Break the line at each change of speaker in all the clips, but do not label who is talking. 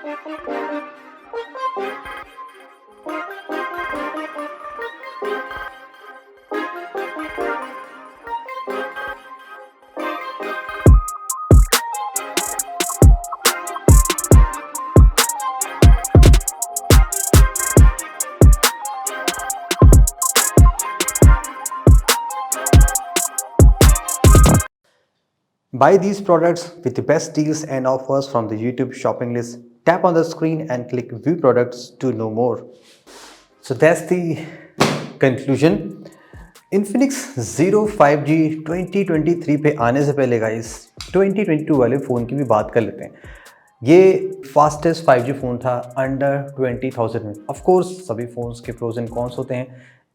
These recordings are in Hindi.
Buy these products with the best deals and offers from the YouTube shopping list. Tap on the screen and click View Products to know more. So that's the conclusion. Infinix Zero 5G 2023 पे आने से पहले गाइस 2022 वाले फ़ोन की भी बात कर लेते हैं। ये फास्टेस्ट 5G फ़ोन था अंडर 20,000 में। ऑफ कोर्स सभी फ़ोन्स के प्रोज एंड कॉन्स होते हैं,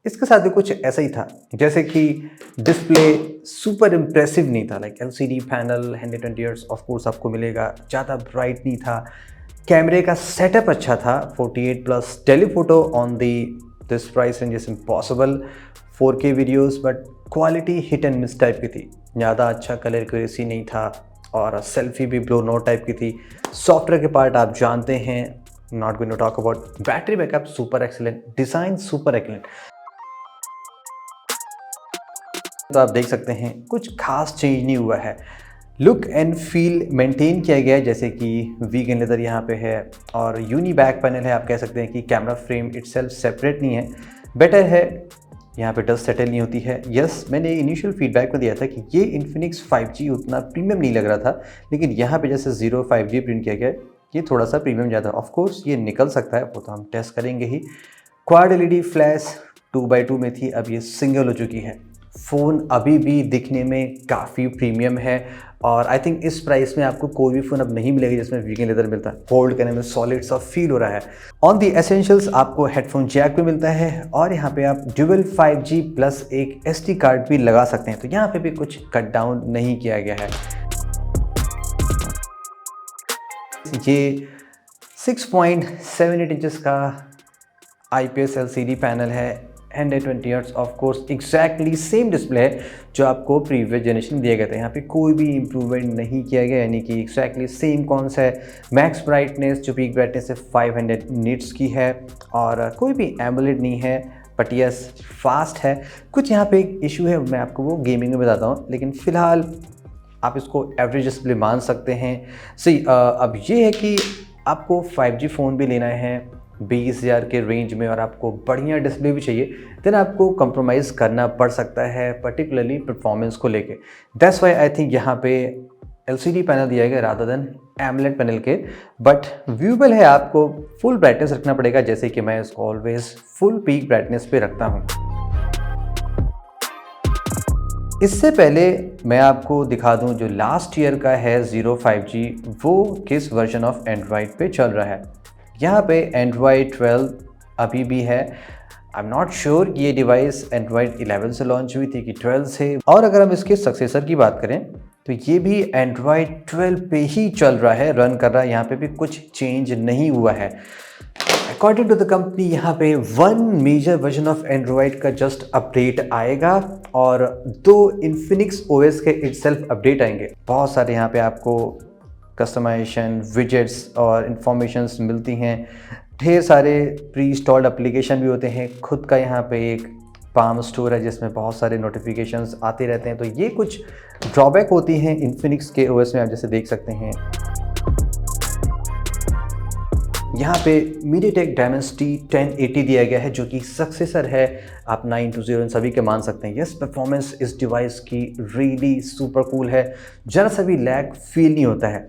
इसके साथ भी कुछ ऐसा ही था, जैसे कि डिस्प्ले सुपर इम्प्रेसिव नहीं था, like LCD panel 120 hertz of course आपको मिलेगा, ज़्यादा ब्राइट नहीं था, कैमरे का सेटअप अच्छा था, 48 plus telephoto on the this price range is impossible, 4K videos, but quality hit and miss type की थी, ज़्यादा अच्छा कलर एक्यूरेसी नहीं था और सेल्फी भी ब्लो नो टाइप की थी। सॉफ्टवेयर के पार्ट आप जानते हैं, not going to talk about. Battery backup super excellent, design super excellent. तो आप देख सकते हैं कुछ खास चेंज नहीं हुआ है, लुक एंड फील मेंटेन किया गया है, जैसे कि वीगन लेदर यहाँ पे है और यूनी बैक पैनल है। आप कह सकते हैं कि कैमरा फ्रेम इटसेल्फ सेपरेट नहीं है, बेटर है, यहाँ पे डस्ट सेटल नहीं होती है। यस, मैंने इनिशियल फीडबैक में दिया था कि ये इन्फिनिक्स 5G उतना प्रीमियम नहीं लग रहा था, लेकिन यहाँ पे जैसे 0 5G प्रिंट किया गया है, ये थोड़ा सा प्रीमियम ज़्यादा। ऑफ कोर्स ये निकल सकता है, वो तो हम टेस्ट करेंगे ही। क्वाड LED फ्लैश 2x2 में थी, अब ये सिंगल हो चुकी है। फ़ोन अभी भी दिखने में काफ़ी प्रीमियम है और आई थिंक इस प्राइस में आपको कोई भी फ़ोन अब नहीं मिलेगा जिसमें वीगन लेदर मिलता है। होल्ड करने में सॉलिड सा फील हो रहा है। ऑन दी एसेंशियल्स आपको हेडफोन जैक भी मिलता है और यहाँ पे आप ड्यूअल 5G प्लस एक SD कार्ड भी लगा सकते हैं, तो यहाँ पे भी कुछ कट डाउन नहीं किया गया है। ये 6.78 इंचेस का IPS LCD पैनल है, 120 hertz of course exactly same display है जो आपको प्रीवियस जनरेशन दिया गया था। यहाँ पे कोई भी इम्प्रूवमेंट नहीं किया गया, यानी कि एग्जैक्टली सेम कौन सा है। मैक्स ब्राइटनेस जो पीक ब्राइटनेस है 500 निट्स की है और कोई भी एमोलेड नहीं है, बट यस फास्ट है। कुछ यहाँ पे एक इशू है, मैं आपको वो गेमिंग में बताता हूँ, लेकिन फ़िलहाल आप इसको एवरेज डिस्प्ले मान सकते हैं। सही अब ये है कि आपको 5G फ़ोन भी लेना है 20,000 के रेंज में और आपको बढ़िया डिस्प्ले भी चाहिए, देन आपको कंप्रोमाइज़ करना पड़ सकता है, पर्टिकुलरली परफॉर्मेंस को लेके। दैट्स व्हाई आई थिंक यहाँ पे LCD पैनल दिया गया रादर देन एमोलेड पैनल के, बट व्यूएबल है। आपको फुल ब्राइटनेस रखना पड़ेगा, जैसे कि मैं इसको ऑलवेज फुल पीक ब्राइटनेस पे रखता हूँ। इससे पहले मैं आपको दिखा दूं जो लास्ट ईयर का है Zero 5G, वो किस वर्जन ऑफ एंड्रॉयड पे चल रहा है। यहाँ पे Android 12 अभी भी है। आई एम नॉट श्योर कि ये डिवाइस Android 11 से लॉन्च हुई थी कि 12 से, और अगर हम इसके सक्सेसर की बात करें तो ये भी Android 12 पे ही चल रहा है, रन कर रहा है, यहाँ पे भी कुछ चेंज नहीं हुआ है। अकॉर्डिंग टू द कंपनी यहाँ पे 1 मेजर वर्जन ऑफ एंड्रॉयड का जस्ट अपडेट आएगा और 2 इन्फिनिक्स OS के इटसेल्फ अपडेट आएंगे। बहुत सारे यहाँ पे आपको कस्टमाइजेशन, विजेट्स और इन्फॉर्मेशंस मिलती हैं, ढेर सारे प्री इंस्टॉल्ड एप्लीकेशन भी होते हैं, खुद का यहाँ पे एक पाम स्टोर है जिसमें बहुत सारे नोटिफिकेशंस आते रहते हैं। तो ये कुछ ड्रॉबैक होती हैं इन्फिनिक्स के OS में, आप जैसे देख सकते हैं। यहाँ पे MediaTek Dimensity 1080 दिया गया है जो कि सक्सेसर है, आप 920 इन सभी के मान सकते हैं। यस, परफॉर्मेंस इस डिवाइस की रियली सुपर कूल है, जरा सा भी लैग फील नहीं होता है।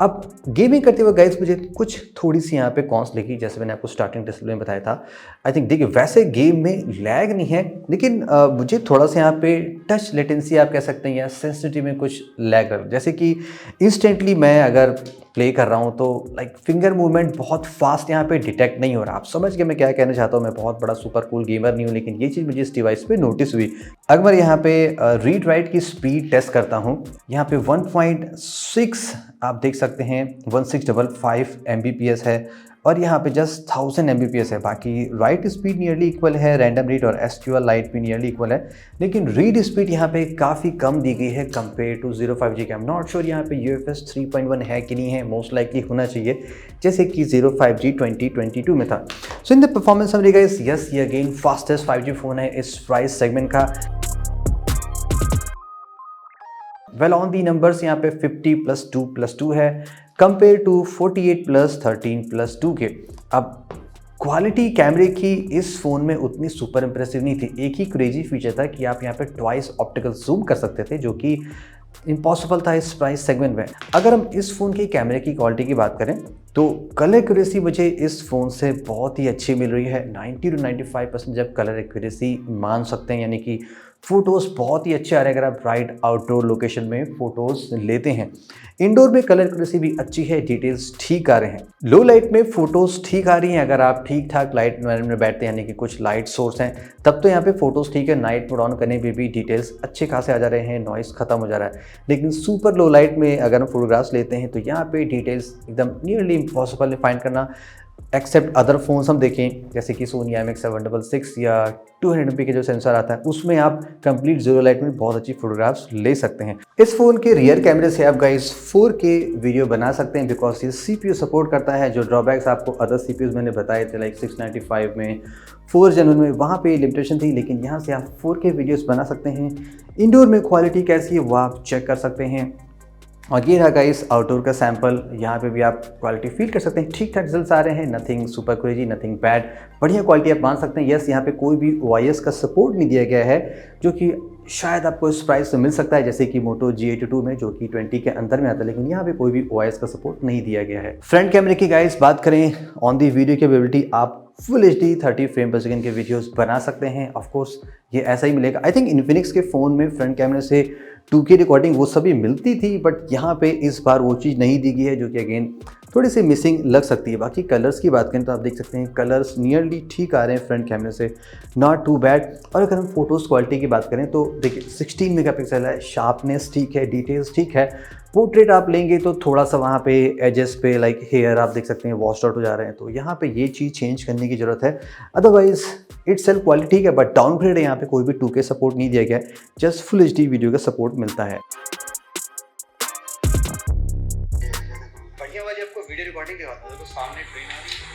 अब गेमिंग करते हुए गाइस मुझे कुछ थोड़ी सी यहाँ पे कॉन्स लिखी, जैसे मैंने आपको स्टार्टिंग डिस्प्ले में बताया था। आई थिंक देखिए वैसे गेम में लैग नहीं है, लेकिन मुझे थोड़ा सा यहाँ पे टच लेटेंसी आप कह सकते हैं या सेंसिटिविटी में कुछ लैग है, जैसे कि इंस्टेंटली मैं अगर प्ले कर रहा हूँ तो लाइक फिंगर मूवमेंट बहुत फास्ट यहाँ पे डिटेक्ट नहीं हो रहा। आप समझ गए मैं क्या कहना चाहता हूँ। मैं बहुत बड़ा सुपर कूल गेमर नहीं हूँ, लेकिन ये चीज़ मुझे इस डिवाइस पे नोटिस हुई। अगर मैं यहाँ पे रीड राइट की स्पीड टेस्ट करता हूँ, यहाँ पे 1.6 आप देख सकते हैं 1655 Mbps है और यहाँ पे जस्ट 1000 Mbps है। बाकी राइट स्पीड नियरली इक्वल है, रैंडम रीड और SQL लाइट भी नियरली इक्वल है, लेकिन रीड स्पीड यहाँ पे काफ़ी कम दी गई है कंपेयर टू 05G के। आई एम नॉट श्योर यहाँ पे UFS 3.1 है कि नहीं है, मोस्ट लाइकली होना चाहिए जैसे कि 05G 2022 में था। So in the performance summary guys, yes ये अगेन फास्टेस्ट 5G फ़ोन है इस प्राइस सेगमेंट का। वेल ऑन दी नंबर्स यहाँ पे 50+2+2 है कंपेयर टू 48+13+2 के। अब क्वालिटी कैमरे की इस फ़ोन में उतनी सुपर इंप्रेसिव नहीं थी। एक ही क्रेजी फीचर था कि आप यहाँ पे ट्वाइस ऑप्टिकल जूम कर सकते थे, जो कि इम्पॉसिबल था इस प्राइस सेगमेंट में। अगर हम इस फ़ोन की कैमरे की क्वालिटी की बात करें तो कलर एक्यूरेसी मुझे इस फ़ोन से बहुत ही अच्छी मिल रही है। 90 to 95% जब कलर एक्यूरेसी मान सकते हैं, यानी कि फ़ोटोज़ बहुत ही अच्छे आ रहे हैं अगर आप राइट आउटडोर लोकेशन में फ़ोटोज़ लेते हैं। इंडोर में कलर एक्यूरेसी भी अच्छी है, डिटेल्स ठीक आ रहे हैं। लो लाइट में फ़ोटोज़ ठीक आ रही हैं अगर आप ठीक ठाक लाइट एनवायरनमेंट में बैठते हैं, यानी कि कुछ लाइट सोर्स हैं, तब तो यहाँ पे फ़ोटोज़ ठीक है। नाइट मोड ऑन करने पे भी डिटेल्स अच्छे खासे आ जा रहे हैं, नॉइस ख़त्म हो जा रहा है। लेकिन सुपर लो लाइट में अगर हम फोटोग्राफ्स लेते हैं तो यहाँ पे डिटेल्स एकदम नियरली इम्पॉसिबल फाइंड करना, एक्सेप्ट अदर फोन्स हम देखें जैसे कि सोनी IMX766 या 200 MP के जो सेंसर आता है उसमें आप कंप्लीट जीरो लाइट में बहुत अच्छी फोटोग्राफ्स ले सकते हैं। इस फ़ोन के रियर कैमरे से आप गाइस 4K वीडियो बना सकते हैं बिकॉज ये CPU सपोर्ट करता है। जो ड्रॉबैक्स आपको अदर CPUs मैंने बताए थे लाइक 695 में, 4 Gen में, वहाँ पे लिमिटेशन थी, लेकिन यहाँ से आप 4K वीडियोस बना सकते हैं। इंडोर में क्वालिटी कैसी है वो आप चेक कर सकते हैं। और ये रहा गाइस आउटडोर का सैंपल, यहाँ पे भी आप क्वालिटी फील कर सकते हैं, ठीक ठाक रिजल्ट्स आ रहे हैं, nothing super crazy, nothing bad, बढ़िया क्वालिटी आप मान सकते हैं। यस यहाँ पे कोई भी OIS का सपोर्ट नहीं दिया गया है, जो कि शायद आपको इस प्राइस में मिल सकता है जैसे कि मोटो G82 में, जो कि 20 के अंदर में आता है, लेकिन यहाँ पे कोई भी OIS का सपोर्ट नहीं दिया गया है। फ्रंट कैमरे की गाइस बात करें, ऑन दी वीडियो कैपेबिलिटी आप फुल HD 30 फ्रेम पर सेकंड के वीडियोस बना सकते हैं। ऑफ कोर्स ये ऐसा ही मिलेगा। आई थिंक इन्फिनिक्स के फ़ोन में फ्रंट कैमरे से 2K रिकॉर्डिंग वो सभी मिलती थी, बट यहाँ पे इस बार वो चीज़ नहीं दी गई है, जो कि अगेन थोड़ी सी मिसिंग लग सकती है। बाकी कलर्स की बात करें तो आप देख सकते हैं कलर्स नियरली ठीक आ रहे हैं फ्रंट कैमरे से, नॉट टू बैड। और अगर हम फोटोज़ क्वालिटी की बात करें तो देखिए 16 मेगापिक्सल है, शार्पनेस ठीक है, डिटेल्स ठीक है। पोर्ट्रेट आप लेंगे तो थोड़ा सा वहाँ पे एजेस पे लाइक हेयर आप देख सकते हैं वॉश आउट हो जा रहे हैं, तो यहाँ पे ये चीज़ चेंज करने की ज़रूरत है। अदरवाइज इट्स सेल्फ क्वालिटी ठीक है, बट डाउनग्रेड है, यहाँ पे कोई भी 2K सपोर्ट नहीं दिया गया है, जस्ट फुल HD वीडियो का सपोर्ट मिलता है।
बढ़िया वाली आपको वीडियो रिकॉर्डिंग दिखाता हूं, तो सामने ट्रेन आ रही है।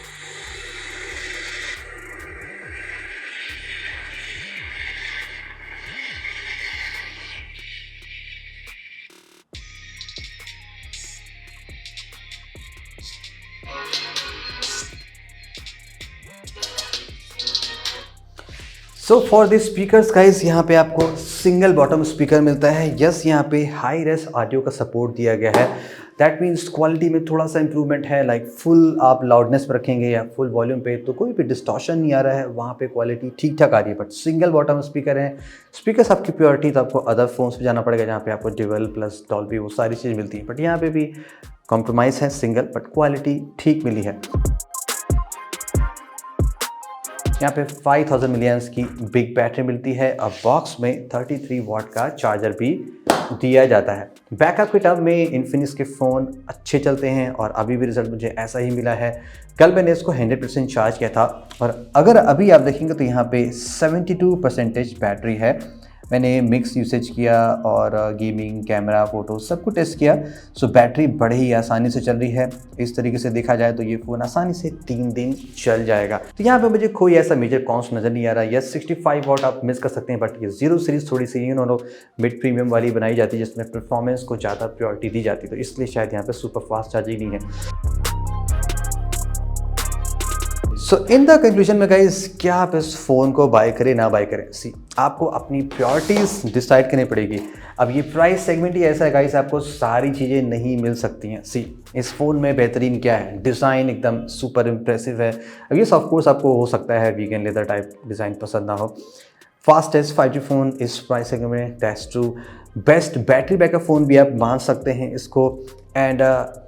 So for this speakers guys, यहाँ पे आपको सिंगल बॉटम स्पीकर मिलता है। यस यहाँ पे हाई रेस ऑडियो का सपोर्ट दिया गया है, दैट मीन्स क्वालिटी में थोड़ा सा इंप्रूवमेंट है। लाइक फुल आप लाउडनेस पर रखेंगे या फुल वॉल्यूम पे तो कोई भी डिस्टॉर्शन नहीं आ रहा है, वहाँ पे क्वालिटी ठीक ठाक आ रही है। बट सिंगल बॉटम स्पीकर है, स्पीकर्स आपकी प्योरिटी तो आपको अदर फोन्स पे जाना पड़ेगा जहाँ पे आपको ड्यूअल प्लस डॉल्बी वो सारी चीज़ मिलती है, बट यहाँ पे भी कॉम्प्रोमाइज़ है सिंगल, बट क्वालिटी ठीक मिली है। यहाँ पे 5000 मिलियंस की बिग बैटरी मिलती है। अब बॉक्स में 33 वाट का चार्जर भी दिया जाता है। बैकअप के टर्म में इन्फिनिक्स के फ़ोन अच्छे चलते हैं और अभी भी रिजल्ट मुझे ऐसा ही मिला है। कल मैंने इसको 100% चार्ज किया था और अगर अभी आप देखेंगे तो यहाँ पे 72% बैटरी है। मैंने मिक्स यूसेज किया और गेमिंग, कैमरा, फोटो सब कुछ टेस्ट किया, सो बैटरी बड़े ही आसानी से चल रही है। इस तरीके से देखा जाए तो ये फ़ोन आसानी से 3 दिन चल जाएगा। तो यहाँ पे मुझे कोई ऐसा मेजर कॉन्स नज़र नहीं आ रहा। यस 65 वाट आप मिस कर सकते हैं, बट ये 0 सीरीज़ थोड़ी सी इन्होंने मिड प्रीमियम वाली बनाई जाती है जिसमें परफॉर्मेंस को ज़्यादा प्रायोरिटी दी जाती है, तो इसलिए शायद यहाँ पर सुपर फास्ट चार्जिंग नहीं है। सो इन द कंक्लूजन में गाइस, क्या आप इस फ़ोन को बाय करें ना बाय करें, सी आपको अपनी प्रायोरिटीज़ डिसाइड करनी पड़ेगी। अब ये प्राइस सेगमेंट ही ऐसा है गाइस, आपको सारी चीज़ें नहीं मिल सकती हैं। सी इस फ़ोन में बेहतरीन क्या है, डिज़ाइन एकदम सुपर इम्प्रेसिव है। अब ये ऑफ कोर्स आपको हो सकता है वीगन लेदर टाइप डिज़ाइन पसंद ना हो। फास्टेस्ट 5G फ़ोन इस प्राइस सेगमेंट में, that's true. Best battery backup phone भी आप मान सकते हैं इसको, एंड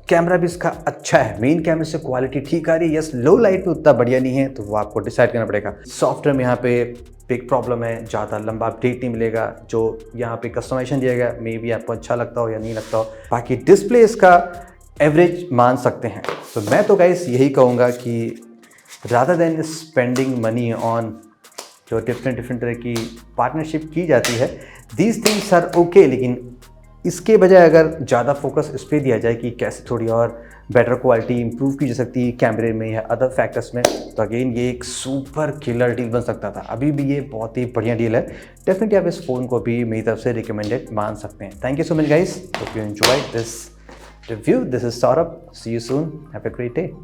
कैमरा भी इसका अच्छा है। मेन कैमरे से क्वालिटी ठीक आ रही है। यस लो लाइट में उतना बढ़िया नहीं है, तो वो आपको डिसाइड करना पड़ेगा। सॉफ्टवेयर में यहाँ पे बिग प्रॉब्लम है, ज़्यादा लंबा अपडेट नहीं मिलेगा। जो यहाँ पे कस्टमाइजेशन दिया गया मे बी आपको अच्छा लगता हो या नहीं लगता हो। बाकी डिस्प्ले इसका एवरेज मान सकते हैं। तो मैं तो गाइस यही कहूँगा कि rather than spending money on जो डिफरेंट तरह की पार्टनरशिप की जाती है, दीज थिंग्स आर ओके, लेकिन इसके बजाय अगर ज़्यादा फोकस इस पर दिया जाए कि कैसे थोड़ी और बेटर क्वालिटी इंप्रूव की जा सकती है कैमरे में या अदर फैक्टर्स में, तो अगेन ये एक सुपर किलर डील बन सकता था। अभी भी ये बहुत ही बढ़िया डील है। डेफिनेटली आप इस फ़ोन को भी मेरी तरफ से रिकमेंडेड मान सकते हैं। Thank you so much guys, hope you enjoyed this review. This is Saurabh. See you soon. Have a great day.